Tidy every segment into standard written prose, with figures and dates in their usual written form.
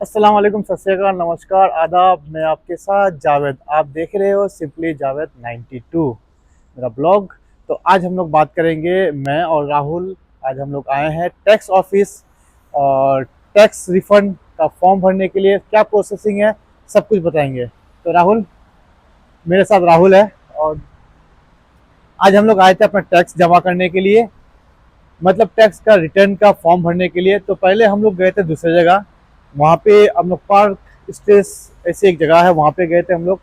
अस्सलाम वालेकुम, सत श्री अकाल, नमस्कार, आदाब। मैं आपके साथ जावेद। आप देख रहे हो सिंपली जावेद 92 मेरा ब्लॉग। तो आज हम लोग बात करेंगे, मैं और राहुल। आज हम लोग आए हैं टैक्स ऑफिस और टैक्स रिफंड का फॉर्म भरने के लिए क्या प्रोसेसिंग है, सब कुछ बताएंगे। तो राहुल, मेरे साथ राहुल है। और आज हम लोग आए थे अपना टैक्स जमा करने के लिए, मतलब टैक्स का रिटर्न का फॉर्म भरने के लिए। तो पहले हम लोग गए थे दूसरी जगह, वहाँ पे हम लोग पार्क स्टेस ऐसी एक जगह है, वहाँ पे गए थे हम लोग।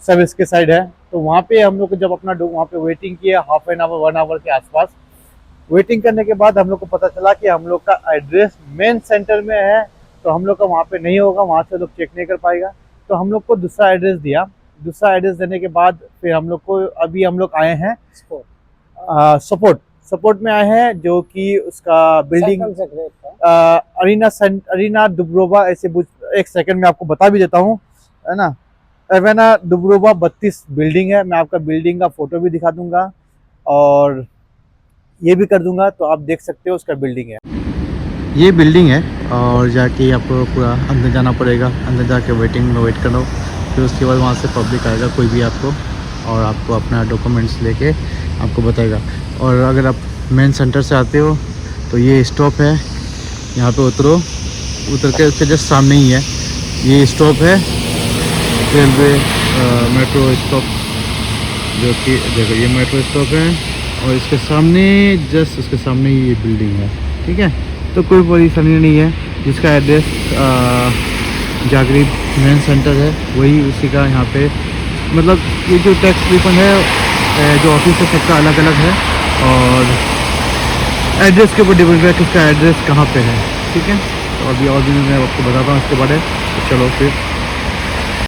सर्विस के साइड है, तो वहाँ पे हम लोग को जब अपना वहाँ पे वेटिंग किया हाफ एन आवर 1 आवर के आसपास। वेटिंग करने के बाद हम लोग को पता चला कि हम लोग का एड्रेस मेन सेंटर में है, तो हम लोग का वहाँ पे नहीं होगा, वहाँ से लोग चेक नहीं कर पाएगा। तो हम लोग को दूसरा एड्रेस दिया। दूसरा एड्रेस देने के बाद फिर हम लोग को, अभी हम लोग आए हैं सपोर्ट। सपोर्ट में आए हैं, जो कि उसका बिल्डिंग अरीना दुब्रोवा ऐसे एक सेकंड में आपको बता भी देता हूँ, है ना। एवेना दुब्रोवा 32 बिल्डिंग है। मैं आपका बिल्डिंग का फोटो भी दिखा दूंगा और ये भी कर दूंगा, तो आप देख सकते हो उसका बिल्डिंग है। ये बिल्डिंग है और जाके आपको पूरा अंदर जाना पड़ेगा। अंदर जाके वेटिंग में वेट करो, फिर उसके बाद वहाँ से पब्लिक आएगा कोई भी आपको, और आपको अपना डॉक्यूमेंट्स लेके आपको बताएगा। और अगर आप मेन सेंटर से आते हो तो ये स्टॉप है, यहाँ पे उतरो। उतर के उसके जस्ट सामने ही है ये स्टॉप है, रेलवे मेट्रो स्टॉप, जो कि देखो ये मेट्रो स्टॉप है। और इसके सामने, जस्ट उसके सामने ही ये बिल्डिंग है, ठीक है। तो कोई परेशानी नहीं है। जिसका एड्रेस जागरिब मेन सेंटर है, वही उसी का यहाँ पे, मतलब ये जो टैक्स रिफंड है जो ऑफिस है सबका अलग अलग है, और एड्रेस के ऊपर डिपेंड है कि उसका एड्रेस कहाँ पे है, ठीक है। तो अभी और भी मैं आपको बताता हूँ इसके बारे में। तो चलो फिर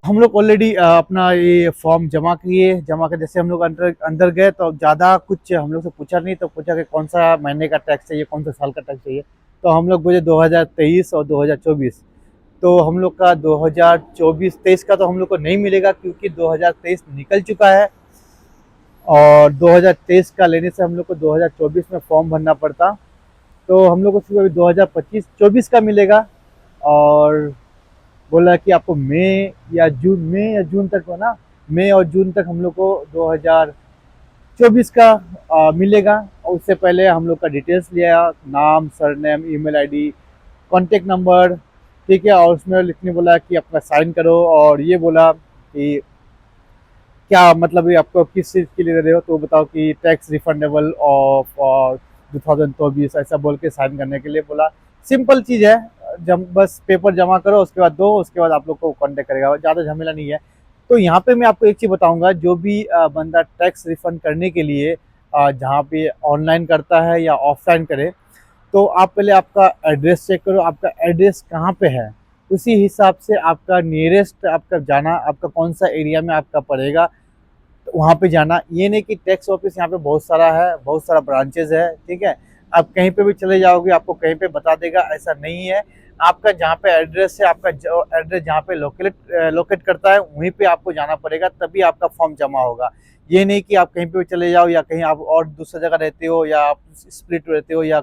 हम लोग ऑलरेडी अपना ये फॉर्म जमा किए। जमा कर जैसे हम लोग अंदर अंदर गए तो ज़्यादा कुछ हम लोग से पूछा नहीं, तो पूछा कि कौन सा महीने का टैक्स चाहिए, कौन सा साल का टैक्स चाहिए। तो हम लोग बोले 2023 और 2024। तो हम लोग का 2024-23 का तो हम लोग को नहीं मिलेगा, क्योंकि 2023 निकल चुका है। और 2023 का लेने से हम लोग को 2024 में फॉर्म भरना पड़ता। तो हम लोग को सिर्फ अभी 2025-24 का मिलेगा। और बोला कि आपको मई या जून तक हो ना, मई और जून तक हम लोग को 2024 का मिलेगा। और उससे पहले हम लोग का डिटेल्स लिया, नाम, surname, email ID, contact number, ठीक है। और उसमें लिखने बोला कि आपका साइन करो, और ये बोला कि क्या मतलब ये आपको किस चीज़ के लिए दे रहे हो, तो बताओ कि टैक्स रिफंडेबल ऑफ 2024 ऐसा बोल के साइन करने के लिए बोला। सिंपल चीज़ है, जब बस पेपर जमा करो, उसके बाद दो, उसके बाद आप लोग को कांटेक्ट करेगा, ज़्यादा झमेला नहीं है। तो यहाँ पे मैं आपको एक चीज़ बताऊंगा, जो भी बंदा टैक्स रिफंड करने के लिए जहाँ पे ऑनलाइन करता है या ऑफलाइन करे, तो आप पहले आपका एड्रेस चेक करो, आपका एड्रेस कहाँ पे है। उसी हिसाब से आपका नियरेस्ट आपका जाना, आपका कौन सा एरिया में आपका पड़ेगा, तो वहाँ पे जाना। ये नहीं कि टैक्स ऑफिस यहाँ पे बहुत सारा है, बहुत सारा ब्रांचेज है, ठीक है। आप कहीं पे भी चले जाओगे, आपको कहीं पे बता देगा, ऐसा नहीं है। आपका जहाँ पे एड्रेस है, आपका जो एड्रेस जहाँ पे लोकेट करता है, वहीं पे आपको जाना पड़ेगा, तभी आपका फॉर्म जमा होगा। ये नहीं कि आप कहीं पे भी चले जाओ, या कहीं आप और दूसरी जगह रहते हो, या आप स्प्लिट रहते हो, या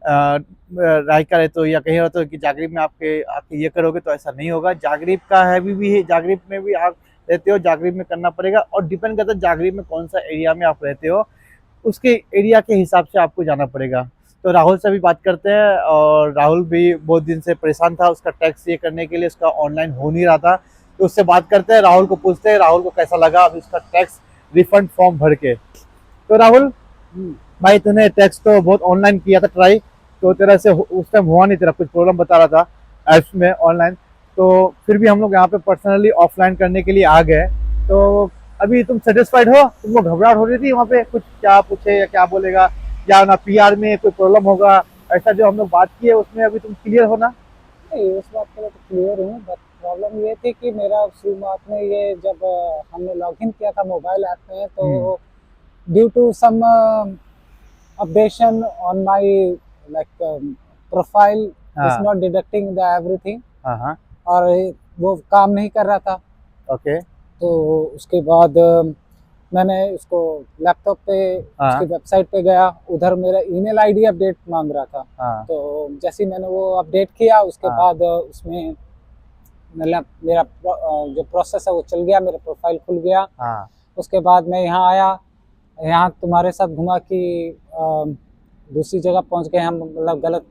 रायका रहते हो, या कहीं रहते हो कि जागरीब में आपके आपके ये करोगे, तो ऐसा नहीं होगा। जागरीब का है भी है, जागरीब में भी आप रहते हो, जागरीब में करना पड़ेगा। और डिपेंड करता है जागरीब में कौन सा एरिया में आप रहते हो, उसके एरिया के हिसाब से आपको जाना पड़ेगा। तो राहुल से भी बात करते हैं। और राहुल भी बहुत दिन से परेशान था, उसका टैक्स ये करने के लिए, उसका ऑनलाइन हो नहीं रहा था। तो उससे बात करते हैं, राहुल को पूछते हैं राहुल को कैसा लगा अभी उसका टैक्स रिफंड फॉर्म भर के। तो राहुल भाई, तूने टैक्स तो बहुत ऑनलाइन किया था ट्राई, तो तेरा से उस टाइम हुआ नहीं, तेरा कुछ प्रॉब्लम बता रहा था ऐप्स में ऑनलाइन। तो फिर भी हम लोग यहाँ पे पर्सनली ऑफलाइन करने के लिए आ गए। तो अभी तुम सेटिस्फाइड हो? तुमको घबराहट हो रही थी वहाँ पे कुछ, क्या पूछे या क्या बोलेगा, या ना पीआर में कोई प्रॉब्लम होगा, ऐसा जो हम लोग बात किए उसमें अभी तुम क्लियर हो ना? नहीं, उस बात के लिए तो क्लियर हूँ, बट प्रॉब्लम ये थी कि मेरा शुरुआत में ये जब हमने लॉगिन किया था मोबाइल ऐप में, हम्म। तो due to some updation on my like profile is हाँ नॉट डिडक्टिंग द एवरीथिंग, हाँ हाँ। और वो काम नहीं कर रहा था। ओके। तो उसके बाद मैंने उसको लैपटॉप पे हाँ। उसकी वेबसाइट पे गया, उधर मेरा ईमेल आईडी अपडेट मांग रहा था। हाँ। तो जैसे ही मैंने वो अपडेट किया उसके हाँ। बाद उसमें मतलब मेरा जो प्रोसेस है वो चल गया, मेरा प्रोफाइल खुल गया। हाँ। उसके बाद मैं यहाँ आया, यहाँ तुम्हारे साथ घुमा कि दूसरी जगह पहुँच गए हम, मतलब गलत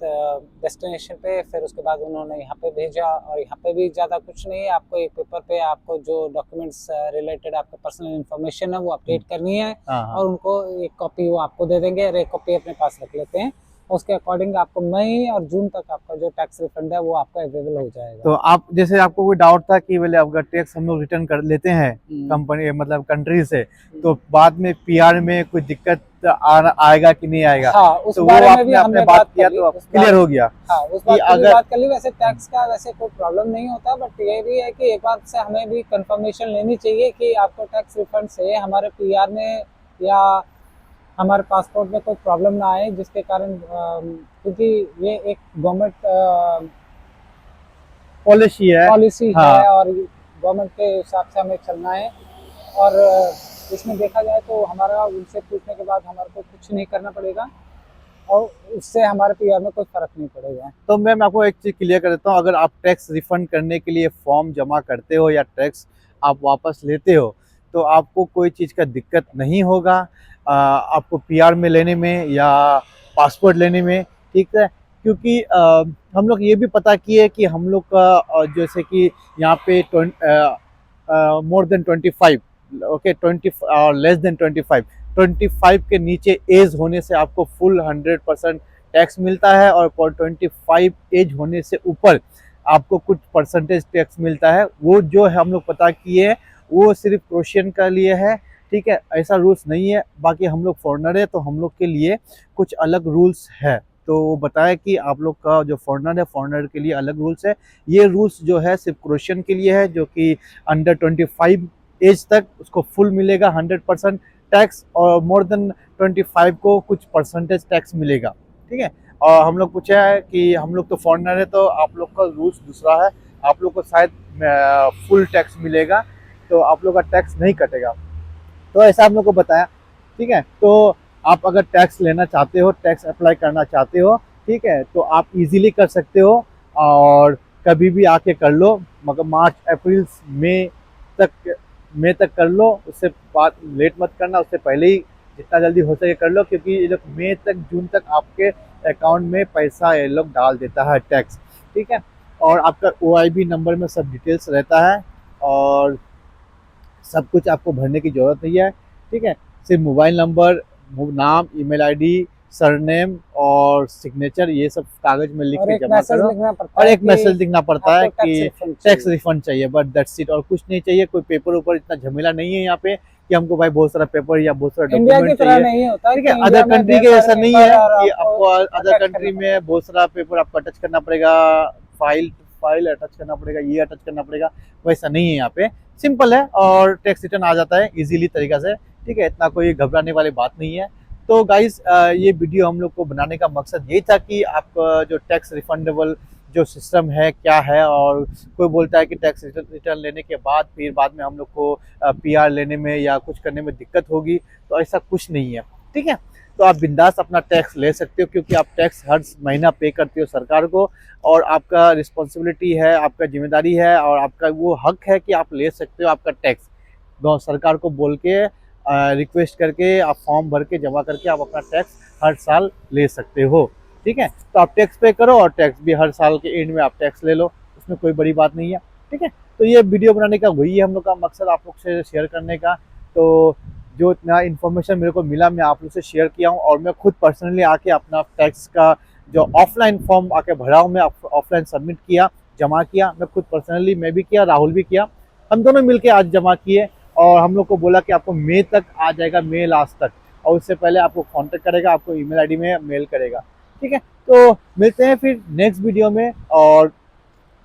डेस्टिनेशन पे। फिर उसके बाद उन्होंने यहाँ पे भेजा, और यहाँ पे भी ज़्यादा कुछ नहीं है, आपको एक पेपर पे आपको जो डॉक्यूमेंट्स रिलेटेड आपके पर्सनल इन्फॉर्मेशन है वो अपडेट करनी है, हाँ। हाँ। और उनको एक कॉपी वो आपको दे देंगे, और एक कॉपी अपने पास रख लेते हैं। उसके अकॉर्डिंग आपको मई और जून तक आपका जो टैक्स रिफंड है वो आपका अवेलेबल हो जाएगा। तो आप जैसे आपको कोई डाउट था कि बोले अगर टैक्स हम लोग रिटर्न कर लेते हैं कंपनी मतलब कंट्री से, तो बाद में पीआर में कोई दिक्कत आएगा कि नहीं आएगा? हाँ, उस तो बारे वो में भी आपने हमने बात किया कर ली, तो उस क्लियर हो गया हाँ, उस कि बात की भी अगर बात कर ली। वैसे टैक्स का वैसे कोई प्रॉब्लम नहीं होता, बट ये भी है कि एक बात से हमें भी कंफर्मेशन लेनी चाहिए कि आपको टैक्स रिफंड से हमारे पीआर में या हमारे पासपोर्ट में कोई प्रॉब्लम ना आए, जिसके कारण क्योंकि ये एक गवर्नमेंट पॉलिसी है। पॉलिसी हाँ। है, और गवर्नमेंट के हिसाब से हमें चलना है। और इसमें देखा जाए तो हमारा उनसे पूछने के बाद हमारे को कुछ नहीं करना पड़ेगा, और उससे हमारे पीआर में कोई फर्क नहीं पड़ेगा। तो मैं आपको एक चीज़ क्लियर कर देता हूँ, अगर आप टैक्स रिफंड करने के लिए फॉर्म जमा करते हो या टैक्स आप वापस लेते हो, तो आपको कोई चीज़ का दिक्कत नहीं होगा आपको पीआर में लेने में या पासपोर्ट लेने में, ठीक है? क्योंकि हम लोग ये भी पता किए कि हम लोग का जैसे कि यहाँ पे मोर देन 25, ओके, 20 और लेस देन 25 के नीचे एज होने से आपको फुल 100% टैक्स मिलता है, और 25 एज होने से ऊपर आपको कुछ परसेंटेज टैक्स मिलता है। वो जो है हम लोग पता किए वो सिर्फ क्रोशियन का लिए है, ठीक है? ऐसा रूल्स नहीं है। बाकी हम लोग फॉरेनर है तो हम लोग के लिए कुछ अलग रूल्स है। तो वो बताया कि आप लोग का जो फॉरेनर है, फॉरेनर के लिए अलग रूल्स है। ये रूल्स जो है सिर्फ क्रोशियन के लिए है, जो कि अंडर 25 एज तक उसको फुल मिलेगा 100% टैक्स, और मोर देन 25 को कुछ परसेंटेज टैक्स मिलेगा, ठीक है? और हम लोग पूछा है कि हम लोग तो फॉरेनर है तो आप लोग का रूल्स दूसरा है, आप लोग को शायद फुल टैक्स मिलेगा, तो आप लोग का टैक्स नहीं कटेगा। तो ऐसा हम लोग को बताया, ठीक है? तो आप अगर टैक्स लेना चाहते हो, टैक्स अप्लाई करना चाहते हो, ठीक है, तो आप इजीली कर सकते हो, और कभी भी आके कर लो, मगर मार्च अप्रैल तक मई तक कर लो, उससे बात लेट मत करना, उससे पहले ही जितना जल्दी हो सके कर लो, क्योंकि ये लोग मई तक जून तक आपके अकाउंट में पैसा ये लोग डाल देता है टैक्स, ठीक है? और आपका OIB नंबर में सब डिटेल्स रहता है, और सब कुछ आपको भरने की ज़रूरत नहीं है, ठीक है? सिर्फ मोबाइल नंबर, नाम, ईमेल आईडी, सरनेम और सिग्नेचर, ये सब कागज में लिख और के एक जमा मैसेज करो, लिखना पड़ता और है एक मैसेज लिखना पड़ता है आपको कि टैक्स रिफंड चाहिए, बट दैट्स इट। और कुछ नहीं चाहिए, कोई पेपर ऊपर इतना झमेला नहीं है यहाँ पे कि हमको भाई बहुत सारा पेपर या बहुत सारा इंडिया की डॉक्यूमेंट तरह चाहिए, नहीं होता ठीक कि है? इंडिया अदर में कंट्री ढेर के सारे ऐसा नहीं पेपर है और कि आपको आपको अदर अटैच कंट्री करना में बहुत सारा पेपर आपको अटैच करना पड़ेगा, फाइल अटैच करना पड़ेगा, ये अटैच करना पड़ेगा, वैसा नहीं है यहाँ पे। सिंपल है, और टैक्स रिटर्न आ जाता है इजीली तरीका से, ठीक है? इतना कोई घबराने वाली बात नहीं है। तो गाइस, ये वीडियो हम लोग को बनाने का मकसद यही था कि आप जो टैक्स रिफंडेबल जो सिस्टम है क्या है, और कोई बोलता है कि टैक्स रिटर्न लेने के बाद फिर बाद में हम लोग को पीआर लेने में या कुछ करने में दिक्कत होगी, तो ऐसा कुछ नहीं है, ठीक है? तो आप बिंदास अपना टैक्स ले सकते हो, क्योंकि आप टैक्स हर महीना पे करते हो सरकार को, और आपका रिस्पॉन्सिबिलिटी है, आपका जिम्मेदारी है, और आपका वो हक है कि आप ले सकते हो आपका टैक्स। सरकार को बोल के रिक्वेस्ट करके आप फॉर्म भर के जमा करके आप अपना टैक्स हर साल ले सकते हो, ठीक है? तो आप टैक्स पे करो, और टैक्स भी हर साल के एंड में आप टैक्स ले लो, उसमें कोई बड़ी बात नहीं है, ठीक है? तो ये वीडियो बनाने का वही है हम लोग का मकसद, आप लोग से शेयर करने का। तो जो इतना इन्फॉर्मेशन मेरे को मिला मैं आप लोग से शेयर किया हूँ, और मैं खुद पर्सनली आके अपना टैक्स का जो ऑफलाइन फॉर्म आके भरा हूँ, मैं ऑफलाइन सबमिट किया, जमा किया, मैं खुद पर्सनली मैं भी किया, राहुल भी किया, हम दोनों मिलके आज जमा किए, और हम लोग को बोला कि आपको मई तक आ जाएगा, मई लास्ट तक, और उससे पहले आपको कांटेक्ट करेगा, आपको ईमेल आईडी में मेल करेगा, ठीक है? तो मिलते हैं फिर नेक्स्ट वीडियो में, और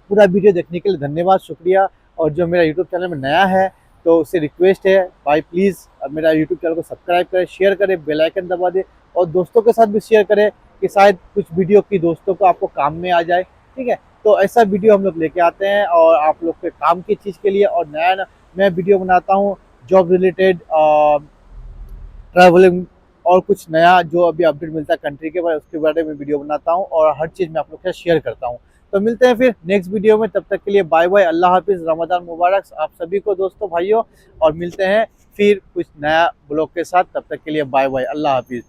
पूरा वीडियो देखने के लिए धन्यवाद, शुक्रिया। और जो मेरा यूट्यूब चैनल में नया है तो उससे रिक्वेस्ट है भाई प्लीज़ मेरा यूट्यूब चैनल को सब्सक्राइब करें, शेयर करें, बेल आइकन दबा दें, और दोस्तों के साथ भी शेयर करें कि शायद कुछ वीडियो की दोस्तों को आपको काम में आ जाए, ठीक है? तो ऐसा वीडियो हम लोग लेके आते हैं और आप लोग के काम की चीज़ के लिए, और नया मैं वीडियो बनाता हूँ जॉब रिलेटेड, ट्रैवलिंग और कुछ नया जो अभी अपडेट मिलता है कंट्री के बारे, उसके बारे में वीडियो बनाता हूँ और हर चीज़ मैं आप लोग के साथ शेयर करता हूँ। तो मिलते हैं फिर नेक्स्ट वीडियो में, तब तक के लिए बाय बाय, अल्लाह हाफिज़, रमज़ान मुबारक आप सभी को दोस्तों भाइयों, और मिलते हैं फिर कुछ नया ब्लॉग के साथ, तब तक के लिए बाय बाय, अल्लाह हाफिज़।